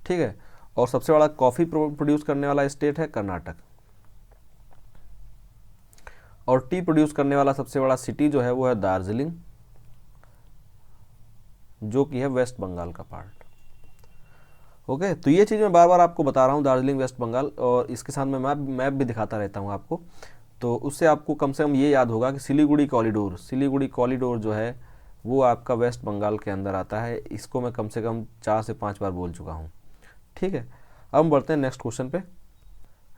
ठीक है, और सबसे बड़ा कॉफ़ी प्रोड्यूस करने वाला स्टेट है कर्नाटक। और टी प्रोड्यूस करने वाला सबसे बड़ा सिटी जो है वो है दार्जिलिंग, जो कि है वेस्ट बंगाल का पार्ट। ओके, तो ये चीज़ मैं बार बार आपको बता रहा हूँ, दार्जिलिंग वेस्ट बंगाल, और इसके साथ में मैप भी दिखाता रहता हूँ आपको, तो उससे आपको कम से कम ये याद होगा कि सिलीगुड़ी कॉरिडोर जो है वो आपका वेस्ट बंगाल के अंदर आता है। इसको मैं कम से कम 4 से 5 बार बोल चुका हूँ। ठीक है, अब हम बढ़ते हैं नेक्स्ट क्वेश्चन पे।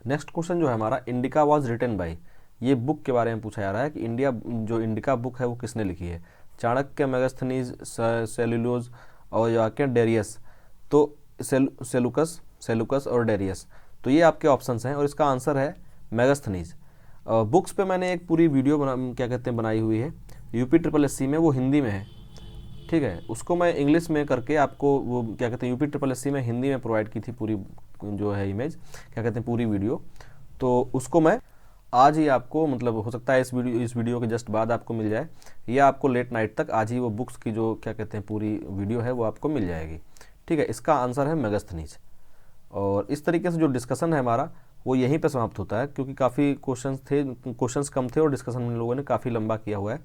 नेक्स्ट क्वेश्चन जो है हमारा, इंडिका वॉज रिटन बाई, ये बुक के बारे में पूछा जा रहा है कि इंडिका बुक है वो किसने लिखी है। चाणक्य, मेगास्थनीज, सेलुलोज और या डेरियस। तो सेलुकस और डेरियस, तो ये आपके ऑप्शंस हैं, और इसका आंसर है मेगास्थनीज। बुक्स पे मैंने एक पूरी वीडियो बनाई हुई है UPSSC में, वो हिंदी में है। ठीक है, उसको मैं इंग्लिश में करके आपको वो UPSSC में हिंदी में प्रोवाइड की थी पूरी जो है इमेज पूरी वीडियो। तो उसको मैं आज ही आपको, मतलब हो सकता है इस वीडियो के जस्ट बाद आपको मिल जाए, या आपको लेट नाइट तक आज ही वो बुक्स की जो पूरी वीडियो है वो आपको मिल जाएगी। ठीक है, इसका आंसर है मेगास्थनीज। और इस तरीके से जो डिस्कशन है हमारा वो यहीं पे समाप्त होता है, क्योंकि काफ़ी क्वेश्चंस कम थे और डिस्कशन हम लोगों ने काफ़ी लंबा किया हुआ है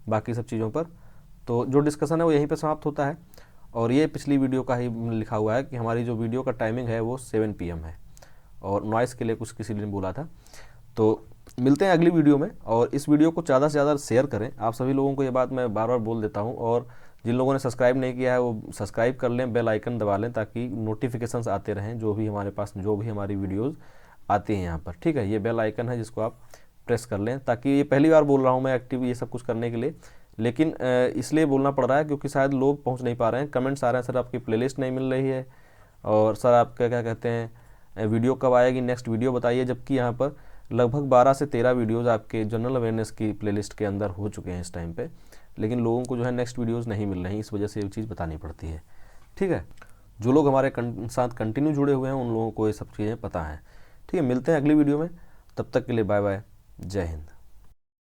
बाकी सब चीज़ों पर। तो जो डिस्कशन है वो यहीं पे समाप्त होता है। और ये पिछली वीडियो का ही लिखा हुआ है कि हमारी जो वीडियो का टाइमिंग है वो 7 PM है, और नॉइस के लिए कुछ किसी ने बोला था। तो मिलते हैं अगली वीडियो में, और इस वीडियो को ज़्यादा से ज़्यादा शेयर करें। आप सभी लोगों को ये बात मैं बार बार बोल देता हूँ, और जिन लोगों ने सब्सक्राइब नहीं किया है वो सब्सक्राइब कर लें, बेल आइकन दबा लें, ताकि नोटिफिकेशंस आते रहें जो भी हमारी वीडियोज़ आती हैं यहाँ पर। ठीक है, ये बेल आइकन है जिसको आप प्रेस कर लें, ताकि ये पहली बार बोल रहा हूँ मैं एक्टिव ये सब कुछ करने के लिए, लेकिन इसलिए बोलना पड़ रहा है क्योंकि शायद लोग पहुँच नहीं पा रहे हैं। कमेंट्स आ रहे हैं, सर आपकी प्लेलिस्ट नहीं मिल रही है, और सर आपका वीडियो कब आएगी, नेक्स्ट वीडियो बताइए। जबकि यहाँ पर लगभग 12 से 13 वीडियोज़ आपके जनरल अवेयरनेस की प्लेलिस्ट के अंदर हो चुके हैं इस टाइम पे, लेकिन लोगों को जो है नेक्स्ट वीडियोज़ नहीं मिल रही, इस वजह से ये चीज़ बतानी पड़ती है। ठीक है, जो लोग हमारे साथ कंटिन्यू जुड़े हुए हैं उन लोगों को ये सब चीज़ें पता हैं। ठीक है, मिलते हैं अगली वीडियो में, तब तक के लिए बाय बाय, जय हिंद।